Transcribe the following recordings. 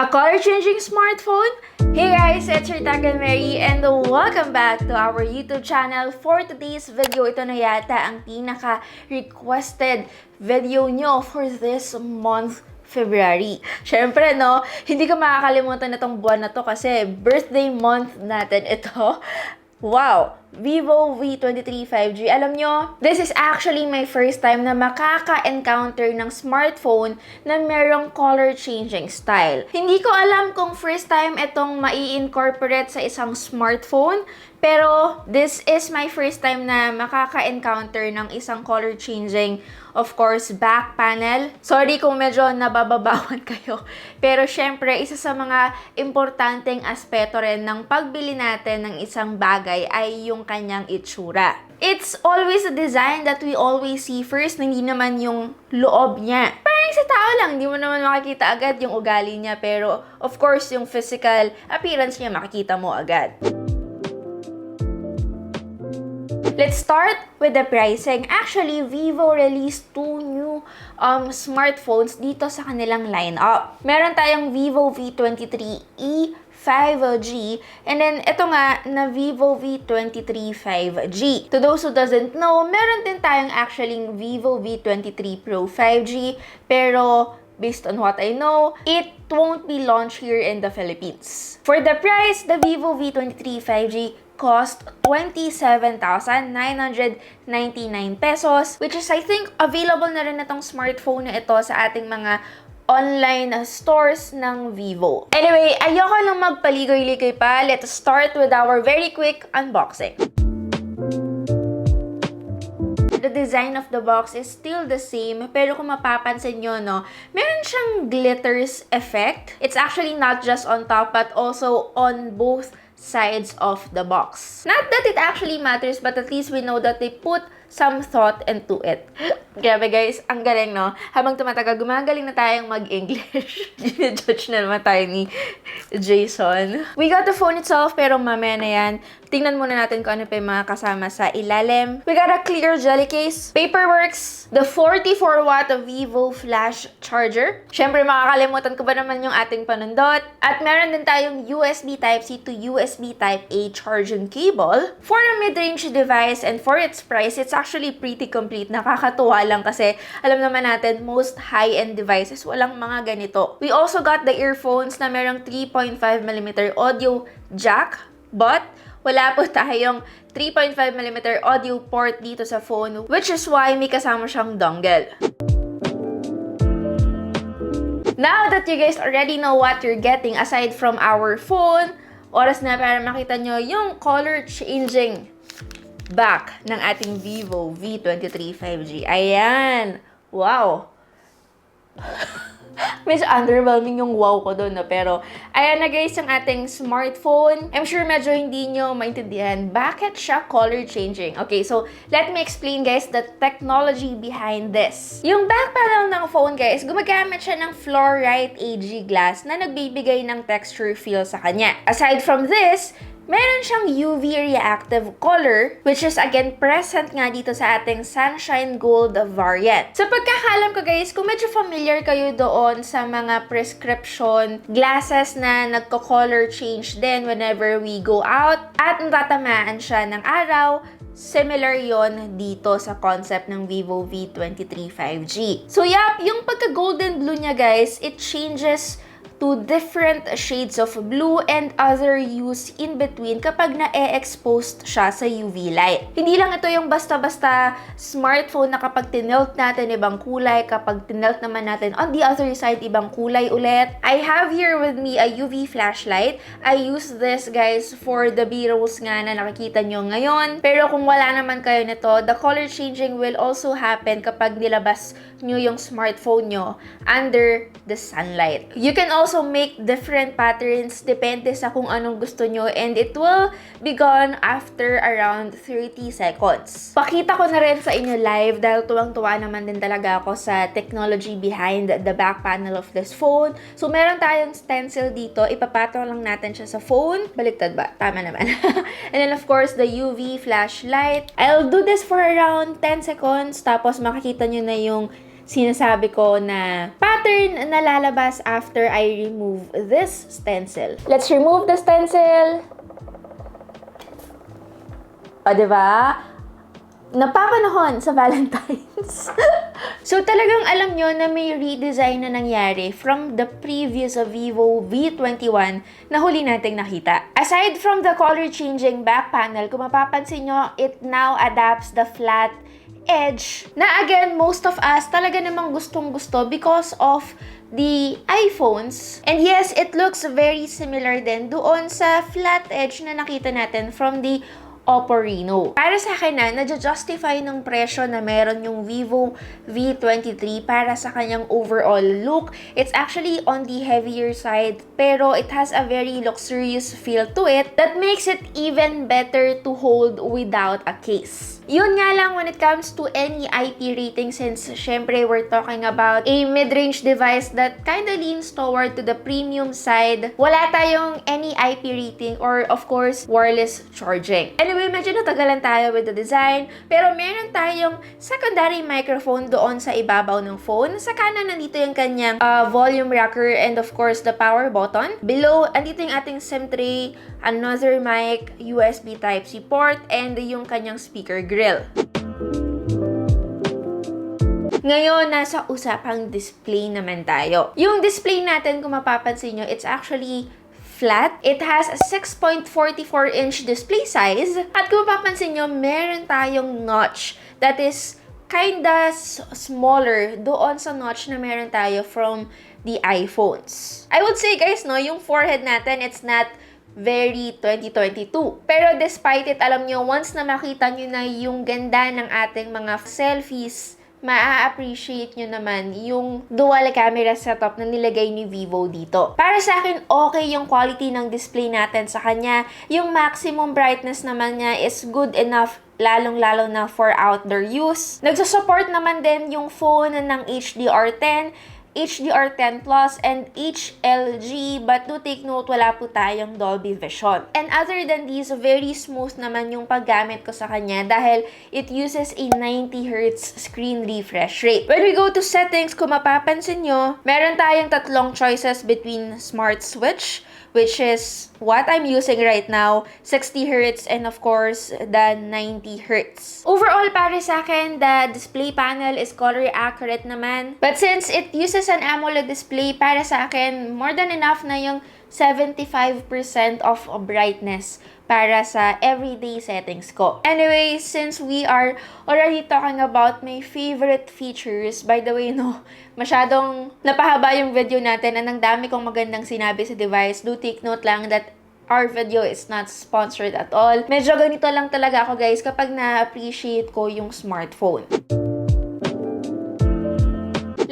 A color-changing smartphone? Hey guys, it's your Tagal Mary and welcome back to our YouTube channel. For today's video, ito na yata ang pinaka-requested video nyo for this month, February. Syempre, no, hindi ka makakalimutan na tong buwan na to kasi birthday month natin ito. Wow! Vivo V23 5G. Alam nyo, this is actually my first time na makaka-encounter ng smartphone na merong color-changing style. Hindi ko alam kung first time itong mai-incorporate sa isang smartphone, pero this is my first time na makaka-encounter ng isang color-changing, of course, back panel. Sorry kung medyo nabababawan kayo. Pero syempre, isa sa mga importanteng aspeto rin ng pagbili natin ng isang bagay ay yung kanyang itsura. It's always a design that we always see first, hindi naman yung loob niya. Parang sa tao lang, hindi mo naman makikita agad yung ugali niya, pero of course, yung physical appearance niya makikita mo agad. Let's start with the pricing. Actually, Vivo released two new smartphones dito sa kanilang lineup. Meron tayong Vivo V23e 5G, and then ito nga na Vivo V23 5G. To those who doesn't know, meron din tayong actually Vivo V23 Pro 5G, pero based on what I know, it won't be launched here in the Philippines. For the price, the Vivo V23 5G cost 27,999 pesos, which is I think available na rin itong smartphone na ito sa ating mga online stores ng Vivo. Anyway, ayoko lang magpaligoy-ligoy pa. Let's start with our very quick unboxing. The design of the box is still the same, pero kung mapapansin nyo, no, meron siyang glitters effect. It's actually not just on top, but also on both sides of the box. Not that it actually matters, but at least we know that they put some thought into it. Grabe guys, ang galing, no? Habang tumatagal, gumagaling na tayong mag-English. Gina-judge na naman tayo ni Jason. We got the phone itself, pero mamaya na yan. Tingnan muna natin kung ano pa yung mga kasama sa ilalim. We got a clear jelly case, Paperworks, the 44-watt Vivo flash charger. Syempre, makakalimutan ko ba naman yung ating panundot. At meron din tayong USB Type-C to USB Type-A charging cable. For a mid-range device and for its price, it's actually pretty complete. Nakakatuwa lang kasi alam naman natin, most high-end devices, walang mga ganito. We also got the earphones na merong 3.5mm audio jack, but wala po tayong 3.5mm audio port dito sa phone, which is why may kasama siyang dongle. Now that you guys already know what you're getting aside from our phone, oras na para makita nyo yung color-changing back ng ating Vivo V23 5G. Ayan! Wow! Medyo underwhelming yung wow ko doon, no? Pero, ayan na guys, yung ating smartphone. I'm sure medyo hindi nyo maintindihan bakit siya color changing. Okay, so, let me explain guys the technology behind this. Yung back panel ng phone guys, gumagamit siya ng fluorite AG glass na nagbibigay ng texture feel sa kanya. Aside from this, meron siyang UV reactive color, which is again present nga dito sa ating Sunshine Gold variant. Sa pagkakalam ko guys, kung medyo familiar kayo doon sa mga prescription glasses na nagko-color change din whenever we go out at natatamaan siya ng araw, similar yon dito sa concept ng Vivo V23 5G. So yup, yung pagka-golden blue niya guys, it changes to different shades of blue and other hues in between kapag na-exposed siya sa UV light. Hindi lang ito yung basta-basta smartphone na kapag tinilt natin ibang kulay, kapag tinilt naman natin on the other side ibang kulay ulit. I have here with me a UV flashlight. I use this guys for the B-rolls nga na nakikita nyo ngayon. Pero kung wala naman kayo nito, the color changing will also happen kapag nilabas nyo yung smartphone nyo under the sunlight. You can also make different patterns depende sa kung anong gusto nyo, and it will be gone after around 30 seconds. Pakita ko na rin sa inyo live dahil tuwang-tuwa naman din talaga ako sa technology behind the back panel of this phone. So meron tayong stencil dito, ipapatong lang natin siya sa phone. Baliktad ba? Tama naman. And then of course, the UV flashlight. I'll do this for around 10 seconds, tapos makikita nyo na yung sinasabi ko na pattern na lalabas after I remove this stencil. Let's remove the stencil. O, diba? Napapanahon sa Valentine's. So, talagang alam nyo na may redesign na nangyari from the previous Vivo V21 na huli nating nakita. Aside from the color-changing back panel, kung mapapansin nyo, it now adapts the flat edge na again, most of us talaga namang gustong-gusto because of the iPhones. And yes, it looks very similar din doon sa flat edge na nakita natin from the Oppo Reno. Para sa akin nadja-justify ng presyo na meron yung Vivo V23 para sa kanyang overall look. It's actually on the heavier side, pero it has a very luxurious feel to it that makes it even better to hold without a case. Yun nga lang when it comes to any IP rating, since syempre we're talking about a mid-range device that kinda leans toward to the premium side, wala tayong any IP rating or of course wireless charging. Anyway, medyo natagalan tayo with the design, pero meron tayong secondary microphone doon sa ibabaw ng phone. Sa kanan, nandito yung kanyang volume rocker and of course the power button. Below, andito yung ating SIM tray, another mic, USB Type-C port, and yung kanyang speaker grill. Ngayon, nasa usapang display naman tayo. Yung display natin, kung mapapansin nyo, it's actually flat. It has a 6.44-inch display size. At kung mapapansin nyo, meron tayong notch that is kinda smaller doon sa notch na meron tayo from the iPhones. I would say, guys, no, yung forehead natin, it's not very 2022. Pero despite it, alam nyo, once na makita nyo na yung ganda ng ating mga selfies, maa-appreciate nyo naman yung dual camera setup na nilagay ni Vivo dito. Para sa akin, okay yung quality ng display natin sa kanya. Yung maximum brightness naman niya is good enough, lalong-lalo na for outdoor use. Nagsusupport naman din yung phone ng HDR10, HDR10 Plus, and HLG, but do take note, wala po tayong Dolby Vision. And other than these, very smooth naman yung paggamit ko sa kanya dahil it uses a 90Hz screen refresh rate. When we go to settings, kung mapapansin nyo, meron tayong tatlong choices between Smart Switch, which is what I'm using right now, 60Hz, and of course, the 90Hz. Overall, para sa akin, the display panel is color accurate naman. But since it uses an AMOLED display, para sa akin, more than enough na yung 75% of brightness para sa everyday settings ko. Anyway, since we are already talking about my favorite features, by the way, no, masyadong napahaba yung video natin and ang dami kong magandang sinabi sa device. Do take note lang that our video is not sponsored at all. Medyo ganito lang talaga ako, guys, kapag na-appreciate ko yung smartphone.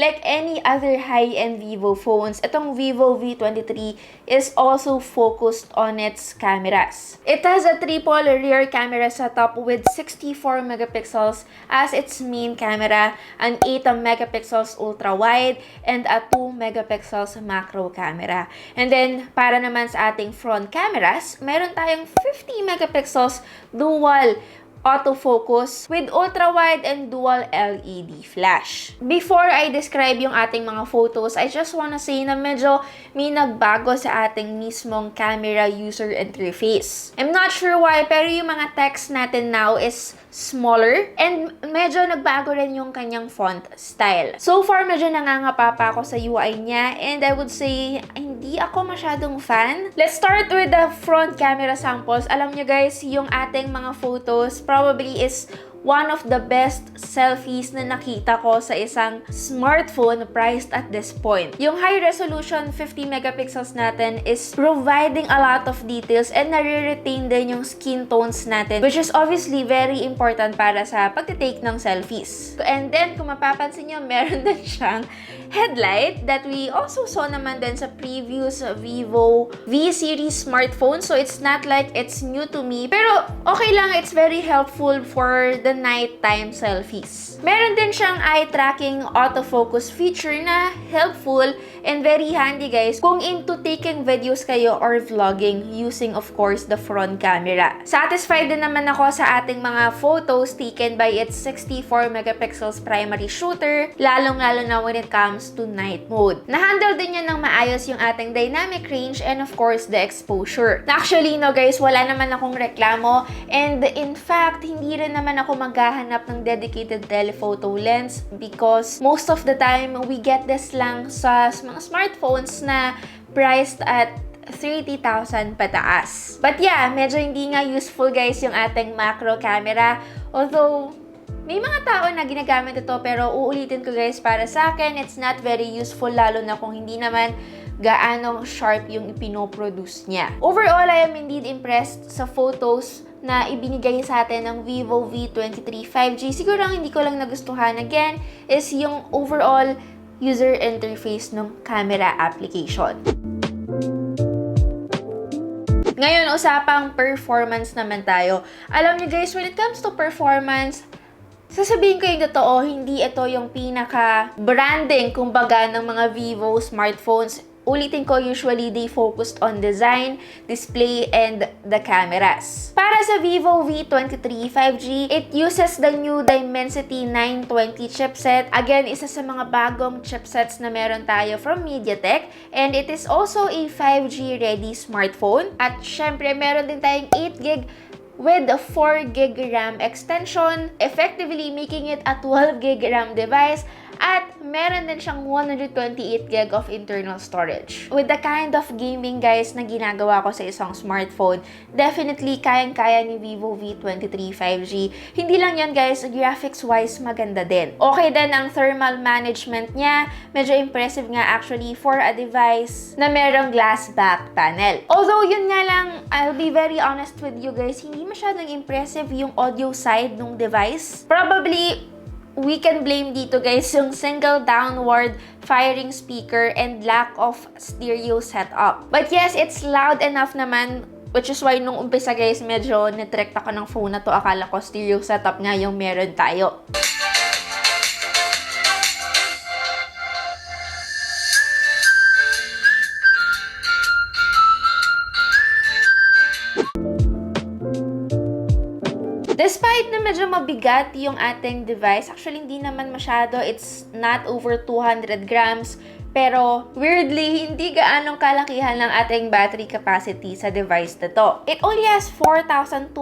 Like any other high-end Vivo phones, itong Vivo V23 is also focused on its cameras. It has a triple rear camera setup with 64 megapixels as its main camera, an 8 megapixels ultra-wide, and a 2 megapixels macro camera. And then, para naman sa ating front cameras, meron tayong 50 megapixels dual autofocus with ultra-wide and dual LED flash. Before I describe yung ating mga photos, I just wanna say na medyo may nagbago sa ating mismong camera user interface. I'm not sure why, pero yung mga text natin now is smaller and medyo nagbago rin yung kanyang font style. So far, medyo nangangapa pa ako sa UI niya and I would say hindi ako masyadong fan. Let's start with the front camera samples. Alam nyo guys, yung ating mga photos probably is one of the best selfies na nakita ko sa isang smartphone priced at this point. Yung high resolution 50 megapixels natin is providing a lot of details and nare-retain din yung skin tones natin, which is obviously very important para sa pagtitake ng selfies. And then, kung mapapansin nyo, meron din siyang headlight that we also saw naman din sa previous Vivo V-series smartphone. So, it's not like it's new to me. Pero, okay lang, it's very helpful for the the nighttime selfies. Meron din siyang eye tracking autofocus feature na helpful and very handy guys kung into taking videos kayo or vlogging using of course the front camera. Satisfied din naman ako sa ating mga photos taken by its 64 megapixels primary shooter, lalong-lalo na when it comes to night mode. Na-handle din yun ng maayos yung ating dynamic range and of course the exposure. Actually no guys, wala naman akong reklamo and in fact, hindi rin naman ako maghahanap ng dedicated telephoto lens because most of the time, we get this lang sa mga smartphones na priced at 30,000 pataas. But yeah, medyo hindi nga useful guys yung ating macro camera. Although, may mga tao na ginagamit ito pero uulitin ko guys, para sa akin, it's not very useful lalo na kung hindi naman gaano sharp yung ipinoproduce niya. Overall, I am indeed impressed sa photos na ibinigay sa atin ng Vivo V23 5G. Siguro ang hindi ko lang nagustuhan again is yung overall user interface ng camera application. Ngayon, usapang performance naman tayo. Alam niyo guys, when it comes to performance, sasabihin ko yung totoo, hindi ito yung pinaka-branding kumbaga ng mga Vivo smartphones. Ulitin ko, usually they focused on design, display, and the cameras. Para sa Vivo V23 5G, it uses the new Dimensity 920 chipset. Again, isa sa mga bagong chipsets na meron tayo from MediaTek. And it is also a 5G ready smartphone. At syempre, meron din tayong 8GB with a 4GB RAM extension, effectively making it a 12GB RAM device. At meron din siyang 128GB of internal storage. With the kind of gaming guys na ginagawa ko sa isang smartphone, definitely kayang-kaya ni Vivo V23 5G. Hindi lang yan guys, graphics-wise maganda din. Okay din ang thermal management niya. Medyo impressive nga actually for a device na merong glass back panel. Although yun nga lang, I'll be very honest with you guys, hindi masyadong impressive yung audio side ng device. Probably, we can blame dito guys yung single downward firing speaker and lack of stereo setup. But yes, it's loud enough naman, which is why nung umpisa guys, medyo nitrek ako ng phone na to. Akala ko stereo setup nga yung meron tayo. Despite na medyo mabigat yung ating device, actually hindi naman masyado, it's not over 200 grams, pero weirdly, hindi gaanong kalakihan ng ating battery capacity sa device na to. It only has 4,200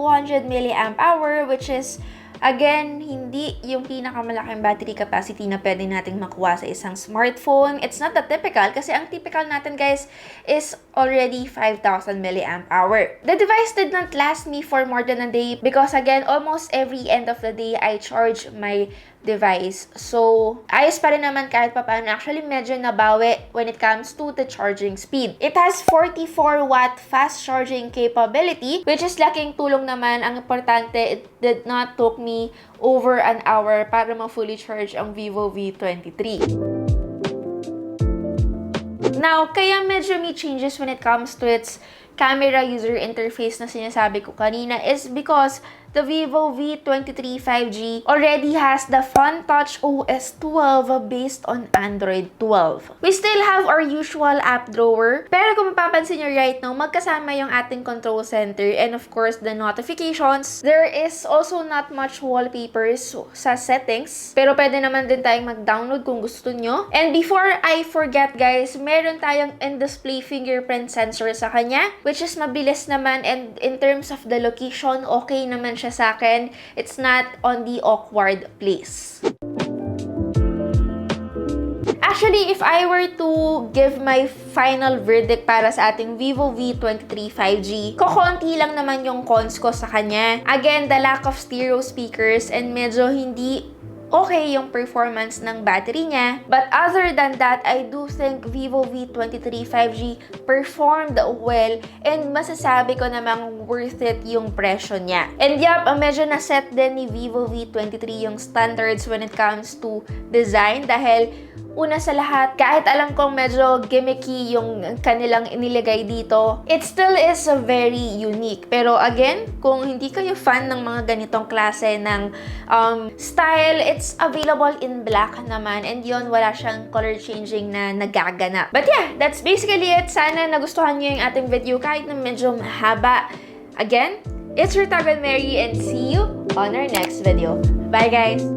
mAh, which is again, hindi yung pinakamalaking battery capacity na pwede nating makuha sa isang smartphone. It's not the typical kasi ang typical natin guys is already 5,000 mAh. The device did not last me for more than a day because again, almost every end of the day, I charge my device. So, ayos pa rin naman kahit papaano. Actually, medyo nabawi when it comes to the charging speed. It has 44-watt fast charging capability, which is laking tulong naman. Ang importante, it did not took me over an hour para ma-fully charge ang Vivo V23. Now, kaya medyo may changes when it comes to its camera user interface na sinasabi ko kanina is because the Vivo V23 5G already has the FunTouch OS 12 based on Android 12. We still have our usual app drawer, pero kung mapapansin nyo right now, magkasama yung ating control center and of course the notifications. There is also not much wallpapers sa settings, pero pwede naman din tayong mag-download kung gusto nyo. And before I forget guys, meron tayong in-display fingerprint sensor sa kanya, which is mabilis naman, and in terms of the location, okay naman siya sa akin. It's not on the awkward place. Actually, if I were to give my final verdict para sa ating Vivo V23 5G, kokonti lang naman yung cons ko sa kanya. Again, the lack of stereo speakers and medyo hindi okay yung performance ng battery niya. But other than that, I do think Vivo V23 5G performed well and masasabi ko namang worth it yung presyo niya. And yup, medyo na-set din ni Vivo V23 yung standards when it comes to design dahil una sa lahat, kahit alam kong medyo gimmicky yung kanilang inilagay dito, it still is very unique. Pero again, kung hindi kayo fan ng mga ganitong klase ng style, it's available in black naman. And yun, wala siyang color changing na nagaganap. But yeah, that's basically it. Sana nagustuhan nyo yung ating video kahit na medyo mahaba. Again, it's your Tagal Mary and see you on our next video. Bye guys!